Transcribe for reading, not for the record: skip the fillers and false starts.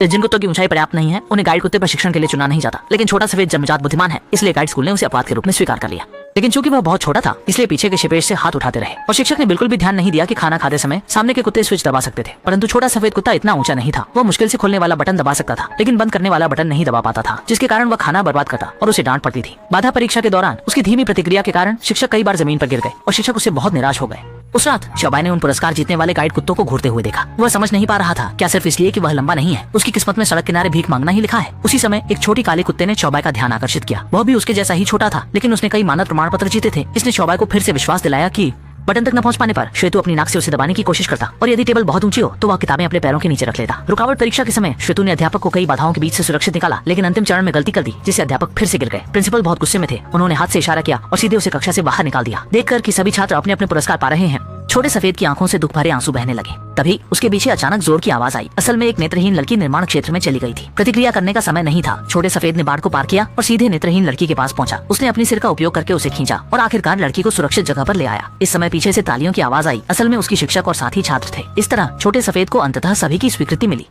जिन कुत्तों की ऊंचाई पर्याप्त नहीं है उन्हें गाइड कुत्ते प्रशिक्षण के लिए चुना नहीं जाता, लेकिन छोटा सफेद जन्मजात बुद्धिमान है, इसलिए गाइड स्कूल ने उसे अपवाद के रूप में स्वीकार कर लिया। लेकिन चूंकि वह बहुत छोटा था, इसलिए पीछे के शिपेश से हाथ उठाते रहे और शिक्षक ने बिल्कुल भी ध्यान नहीं दिया कि खाना खाते समय सामने के कुत्ते स्विच दबा सकते थे। परंतु छोटा सफेद कुत्ता इतना ऊंचा नहीं था, वो मुश्किल से खुलने वाला बटन दबा सकता था, लेकिन बंद करने वाला बटन नहीं दबा पाता था, जिसके कारण वह खाना बर्बाद करता और उसे डांट पड़ती थी। बाधा परीक्षा के दौरान उसकी धीमी प्रतिक्रिया के कारण शिक्षक कई बार जमीन पर गिर गए और शिक्षक उससे बहुत निराश हो गए। उस रात चौबाई ने उन पुरस्कार जीतने वाले गाइड कुत्तों को घूरते हुए देखा। वह समझ नहीं पा रहा था, क्या सिर्फ इसलिए कि वह लंबा नहीं है, उसकी किस्मत में सड़क किनारे भीख मांगना ही लिखा है। उसी समय एक छोटी काले कुत्ते ने चौबाई का ध्यान आकर्षित किया। वह भी उसके जैसा ही छोटा था, लेकिन उसने कई मानद प्रमाण पत्र जीते थे। इसने चौबाई को फिर से विश्वास दिलाया कि बटन तक न पहुंच पाने पर श्वेतु अपनी नाक से उसे दबाने की कोशिश करता और यदि टेबल बहुत ऊंची हो तो वह किताबें अपने पैरों के नीचे रख लेता। रुकावट परीक्षा के समय श्वेतु ने अध्यापक को कई बाधाओं के बीच से सुरक्षित निकाला, लेकिन अंतिम चरण में गलती कर दी, जिससे अध्यापक फिर से गिर गए। प्रिंसिपल बहुत गुस्से में थे। उन्होंने हाथ से इशारा किया और सीधे उसे कक्षा से बाहर निकाल दिया। देखकर कि सभी छात्र अपने अपने पुरस्कार पा रहे हैं, छोटे सफेद की आंखों से दुख भरे आंसू बहने लगे। तभी उसके पीछे अचानक जोर की आवाज आई। असल में एक नेत्रहीन लड़की निर्माण क्षेत्र में चली गई थी। प्रतिक्रिया करने का समय नहीं था। छोटे सफेद ने बाढ़ को पार किया और सीधे नेत्रहीन लड़की के पास पहुंचा। उसने अपनी सिर का उपयोग करके उसे खींचा और आखिरकार लड़की को सुरक्षित जगह पर ले आया। इस समय पीछे से तालियों की आवाज आई। असल में उसकी शिक्षक और साथी छात्र थे। इस तरह छोटे सफेद को अंततः सभी की स्वीकृति मिली।